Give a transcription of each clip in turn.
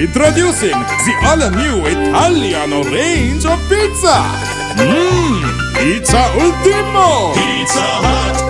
Introducing the all-new Italiano range of pizza. Pizza Ultimo. Pizza Hut.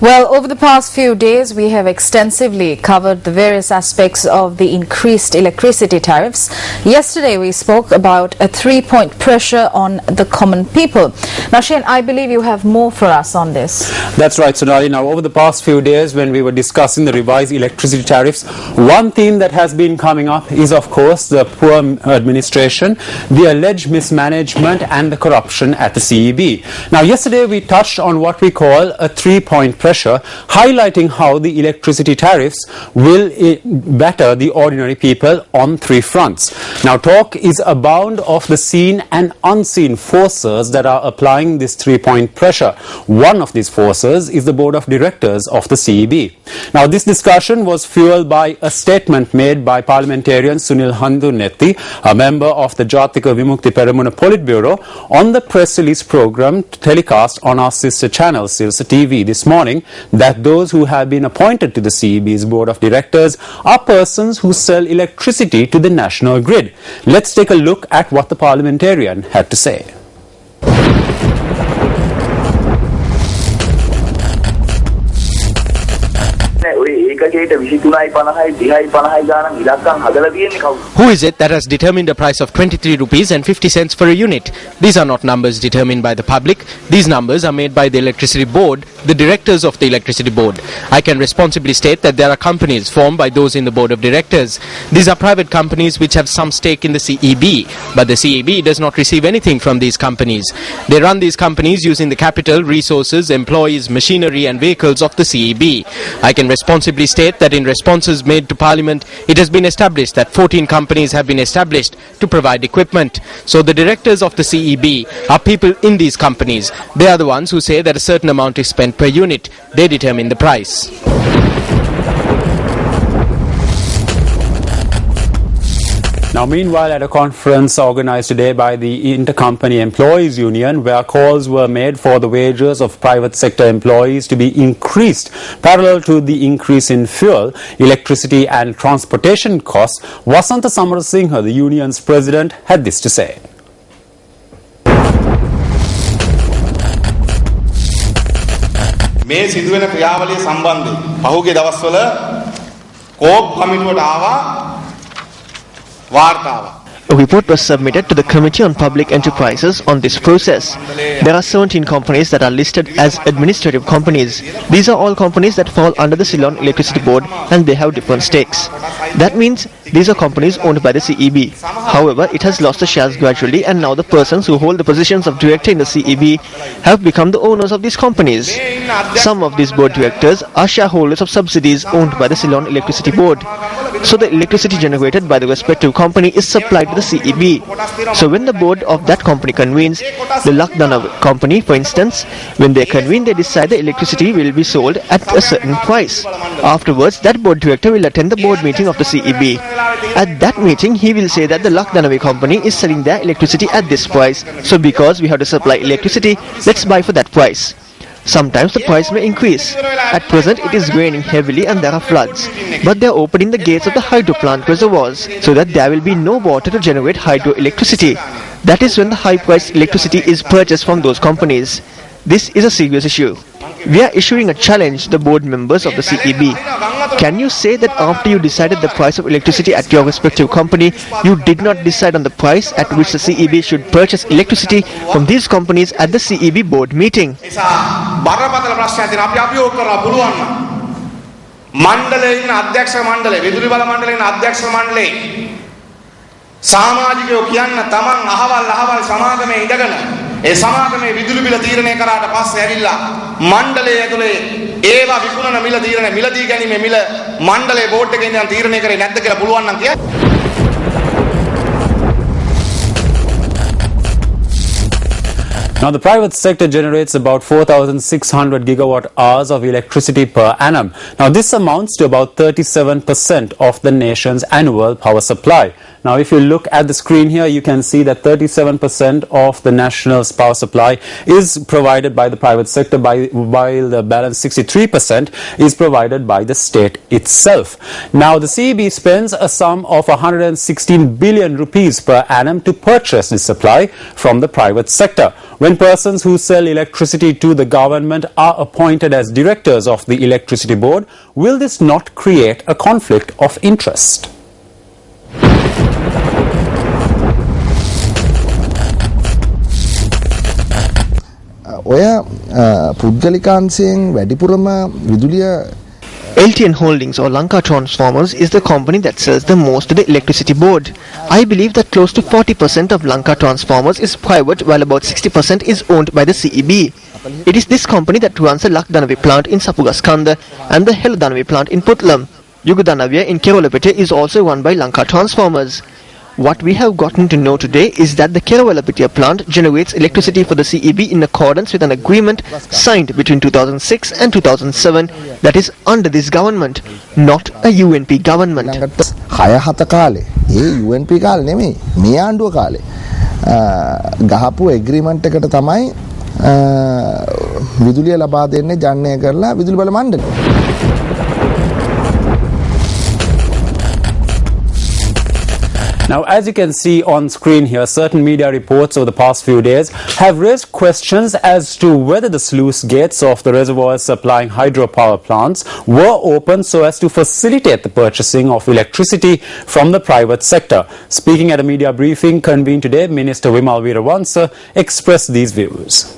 Well, over the past few days, we have extensively covered the various aspects of the increased electricity tariffs. Yesterday, we spoke about a 3-point pressure on the common people. Now, Shane, I believe you have more for us on this. That's right, Sonali. Now, over the past few days, when we were discussing the revised electricity tariffs, one theme that has been coming up is, of course, the poor administration, the alleged mismanagement and the corruption at the CEB. Now, yesterday, we touched on what we call a 3-point pressure, highlighting how the electricity tariffs will batter the ordinary people on 3 fronts. Now, talk is abound of the seen and unseen forces that are applying this 3-point pressure. One of these forces is the board of directors of the CEB. Now, this discussion was fueled by a statement made by parliamentarian Sunil Handunetti, a member of the Jatika Vimukti Peramuna Politburo, on the press release program telecast on our sister channel, Silsa TV, this morning, that those who have been appointed to the CEB's board of directors are persons who sell electricity to the national grid. Let's take a look at what the parliamentarian had to say. Who is it that has determined a price of 23 rupees and 50 cents for a unit? These are not numbers determined by the public. These numbers are made by the electricity board, the directors of the electricity board. I can responsibly state that there are companies formed by those in the board of directors. These are private companies which have some stake in the CEB, but the CEB does not receive anything from these companies. They run these companies using the capital, resources, employees, machinery and vehicles of the CEB. I can responsibly state that in responses made to Parliament, it has been established that 14 companies have been established to provide equipment. So the directors of the CEB are people in these companies. They are the ones who say that a certain amount is spent per unit. They determine the price. Now, meanwhile, at a conference organized today by the Intercompany Employees Union, where calls were made for the wages of private sector employees to be increased parallel to the increase in fuel, electricity and transportation costs, Vasanta Samarasinghe, the union's president, had this to say. මේ සිදුවෙන ක්‍රියාවලිය සම්බන්ධයෙන් පහුගිය දවස්වල COPE කමිටුවට ආවා වාර්තාවක්. A report was submitted to the Committee on Public Enterprises on this process. There are 17 companies that are listed as administrative companies. These are all companies that fall under the Ceylon Electricity Board and they have different stakes. That means these are companies owned by the CEB. However, it has lost the shares gradually and now the persons who hold the positions of director in the CEB have become the owners of these companies. Some of these board directors are shareholders of subsidiaries owned by the Ceylon Electricity Board. So the electricity generated by the respective company is supplied to the CEB. So when the board of that company convenes, the Lakdana company, for instance, when they convene, they decide the electricity will be sold at a certain price. Afterwards, that board director will attend the board meeting of the CEB. At that meeting, he will say that the Lakdana company is selling their electricity at this price. So because we have to supply electricity, let's buy for that price. Sometimes the price may increase. At present it is raining heavily and there are floods. But they are opening the gates of the hydro plant reservoirs so that there will be no water to generate hydroelectricity. That is when the high priced electricity is purchased from those companies. This is a serious issue. We are issuing a challenge to the board members of the CEB. Can you say that after you decided the price of electricity at your respective company, you did not decide on the price at which the CEB should purchase electricity from these companies at the CEB board meeting? සමාජිකයෝ කියන්න තමන් අහවල් සමාගමේ ඉඳගෙන ඒ සමාගමේ විදුලි බිල තීරණය කරාට පස්සේ ඇවිල්ලා මණ්ඩලයේ ඇතුලේ ඒවා විකුණන මිල තීරණය මිලදී ගැනීමේ මිල මණ්ඩලයේ බෝඩ් එකේ ඉඳන් තීරණය කරේ නැද්ද කියලා පුළුවන් නම් කියන්න. Now, the private sector generates about 4,600 gigawatt hours of electricity per annum. Now, this amounts to about 37% of the nation's annual power supply. Now, if you look at the screen here, you can see that 37% of the national's power supply is provided by the private sector, while the balance 63% is provided by the state itself. Now, the CEB spends a sum of 116 billion rupees per annum to purchase this supply from the private sector. When persons who sell electricity to the government are appointed as directors of the electricity board, will this not create a conflict of interest? LTN Holdings or Lanka Transformers is the company that sells the most to the electricity board. I believe that close to 40% of Lanka Transformers is private, while about 60% is owned by the CEB. It is this company that runs the Lakdanavi plant in Sapugaskanda and the Heladanavi plant in Putlam. Yugadanaviya in Kerawalapitiya is also run by Lanka Transformers. What we have gotten to know today is that the Kerawalapitiya plant generates electricity for the CEB in accordance with an agreement signed between 2006 and 2007 that is under this government, not a UNP government. UNP කාලේ නෙමෙයි මේ ආණ්ඩුව කාලේ ගහපු agreement එකට තමයි විදුලිය ලබා දෙන්නේ ජනනය කරලා විදුලි බල මණ්ඩලය. Now, as you can see on screen here, certain media reports over the past few days have raised questions as to whether the sluice gates of the reservoirs supplying hydropower plants were open so as to facilitate the purchasing of electricity from the private sector. Speaking at a media briefing convened today, Minister Wimal Weerawansa expressed these views.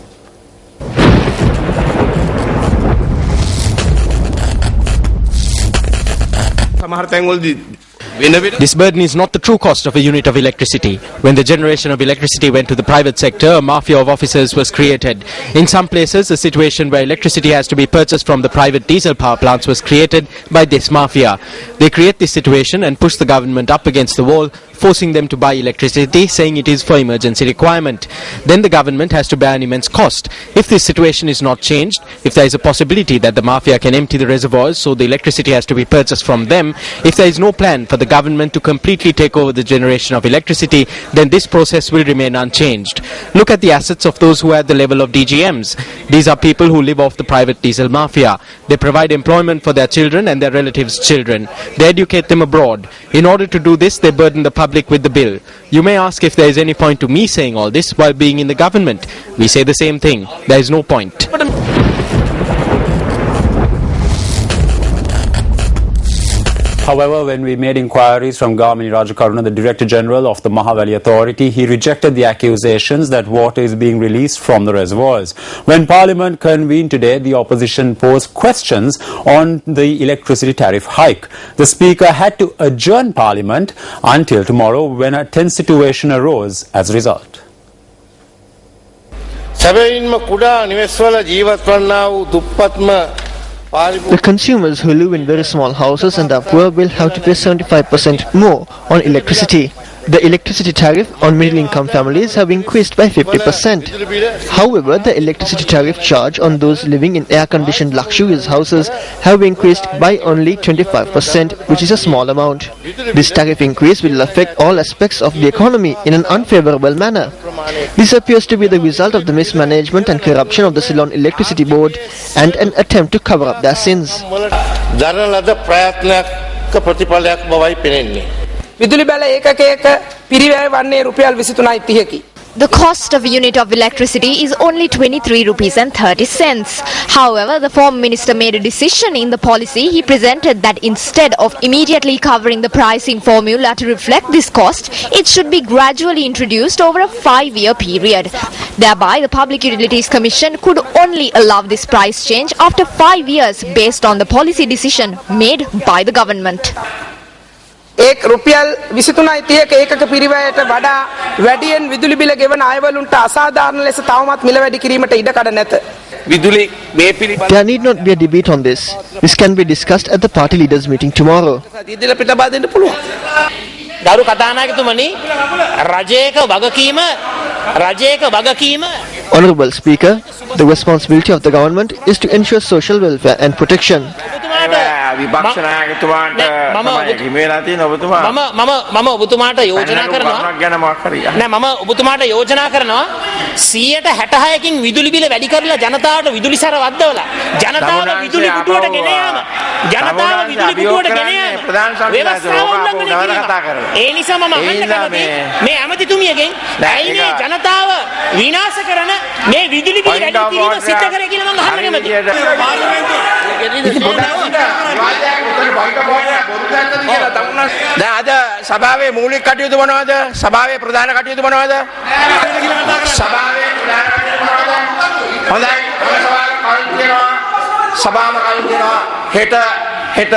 This burden is not the true cost of a unit of electricity. When the generation of electricity went to the private sector, a mafia of officers was created. In some places, a situation where electricity has to be purchased from the private diesel power plants was created by this mafia. They create this situation and push the government up against the wall, forcing them to buy electricity, saying it is for emergency requirement. Then the government has to bear an immense cost. If this situation is not changed, if there is a possibility that the mafia can empty the reservoirs so the electricity has to be purchased from them, if there is no plan for the government to completely take over the generation of electricity, then this process will remain unchanged. Look at the assets of those who are at the level of DGMs. These are people who live off the private diesel mafia. They provide employment for their children and their relatives' children. They educate them abroad. In order to do this, they burden the public with the bill. You may ask if there is any point to me saying all this while being in the government. We say the same thing. There is no point. However, when we made inquiries from Gamini Rajakaruna, the Director General of the Mahavali Authority, he rejected the accusations that water is being released from the reservoirs. When Parliament convened today, the opposition posed questions on the electricity tariff hike. The Speaker had to adjourn Parliament until tomorrow when a tense situation arose as a result. The consumers who live in very small houses and are poor will have to pay 75% more on electricity. The electricity tariff on middle-income families have increased by 50%. However, the electricity tariff charge on those living in air-conditioned luxurious houses have increased by only 25%, which is a small amount. This tariff increase will affect all aspects of the economy in an unfavorable manner. This appears to be the result of the mismanagement and corruption of the Ceylon Electricity Board and an attempt to cover up their sins. විදුලි බැල ඒකකයක පිරිවැය වන්නේ රුපියල් 23.30කි. The cost of a unit of electricity is only 23 rupees and 30 cents. However, the former minister made a decision in the policy he presented that instead of immediately covering the pricing formula to reflect this cost, it should be gradually introduced over a 5-year period. Thereby, the Public Utilities Commission could only allow this price change after 5 years based on the policy decision made by the government. ඒක රුපියල් 23.30ක ඒකක පිරිවැයට වඩා වැඩියෙන් විදුලි බිල ගෙවන අයවලුන්ට අසාධාරණ ලෙස තවමත් මිල වැඩි කිරීමට ඉඩ කඩ නැත. විදුලි මේ පිළිබඳ There need not be a debate on this. This can be discussed at the party leaders meeting tomorrow. ඉදිරියට පිටබා දෙන්න පුළුවන්. ගරු කතානායකතුමනි රජයක වගකීම රජයක වගකීම Honorable Speaker, the responsibility of the government is to ensure social welfare and protection. විපක්ෂ නායකතුමාට තමයි හිමිලා තියෙන ඔබතුමා මම ඔබතුමාට යෝජනා කරනවා ගැන මොකක් හරි නෑ මම ඔබතුමාට යෝජනා කරනවා 166කින් විදුලි බිල වැඩි කරලා ජනතාවට විදුලි සැර වද්දවලා ජනතාව විදුලි පුටුවට ගෙන යාම ජනතාව විදුලි පුටුවට ගෙන යාම ව්‍යවස්ථාව උල්ලංඝනය කිරීම ඒ නිසා මම අහන්න කැමතියි මේ ඇමතිතුමියගෙන් ඇයි මේ ජනතාව විනාශ කරන මේ විදුලි බිල වැඩි කිරීම සිද්ධ කරේ කියලා මම අහන්න කැමතියි දැන් අද සභාවේ මූලික කටයුතු මොනවද? සභාවේ ප්‍රධාන කටයුතු මොනවද? සභාවේ ප්‍රධාන කටයුතු මොනවද? හොඳයි. සභාව කල් දෙනවා. හෙට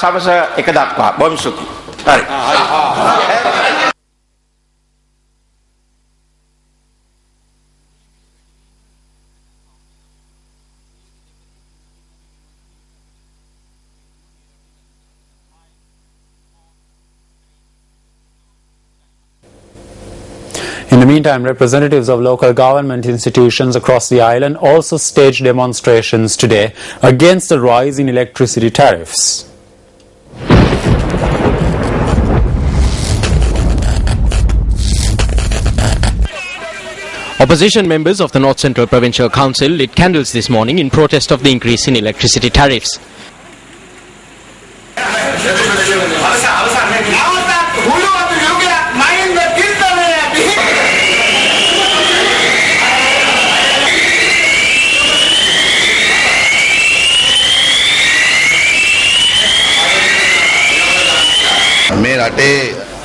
සවස 1 දක්වා. බොහොම ස්තුතියි. හරි. In the meantime, representatives of local government institutions across the island also staged demonstrations today against the rise in electricity tariffs. Opposition members of the North Central Provincial Council lit candles this morning in protest of the increase in electricity tariffs.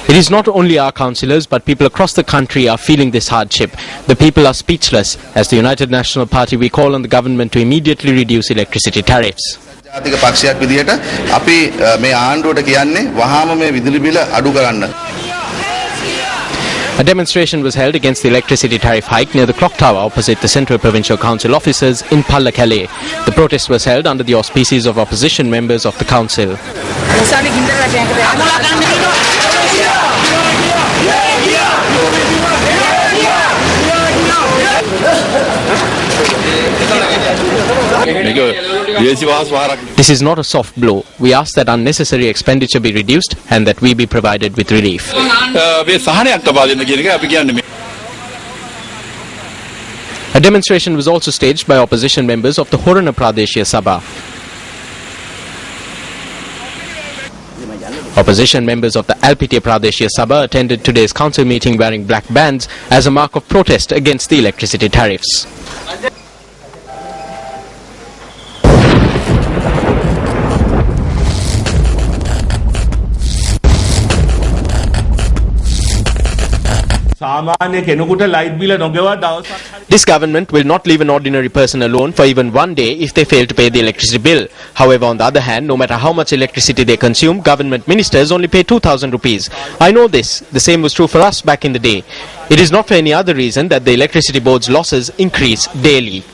It is not only our councillors but people across the country are feeling this hardship. The people are speechless. As the United National Party, we call on the government to immediately reduce electricity tariffs. ජාතික පක්ෂයක් විදිහට අපි මේ ආණ්ඩුවට කියන්නේ වහාම මේ විදුලි බිල අඩු කරන්න. A demonstration was held against the electricity tariff hike near the clock tower opposite the Central Provincial Council offices in Pallakele. The protest was held under the auspices of opposition members of the council. This is not a soft blow. We ask that unnecessary expenditure be reduced and that we be provided with relief. A demonstration was also staged by opposition members of the Horana Pradeshia Sabha. Opposition members of the Alpite Pradeshia Sabha attended today's council meeting wearing black bands as a mark of protest against the electricity tariffs. This government will not leave an ordinary person alone for even one day if they fail to pay the electricity bill. However, on the other hand, no matter how much electricity they consume, government ministers only pay 2,000 rupees. I know this. The same was true for us back in the day. It is not for any other reason that the electricity board's losses increase daily.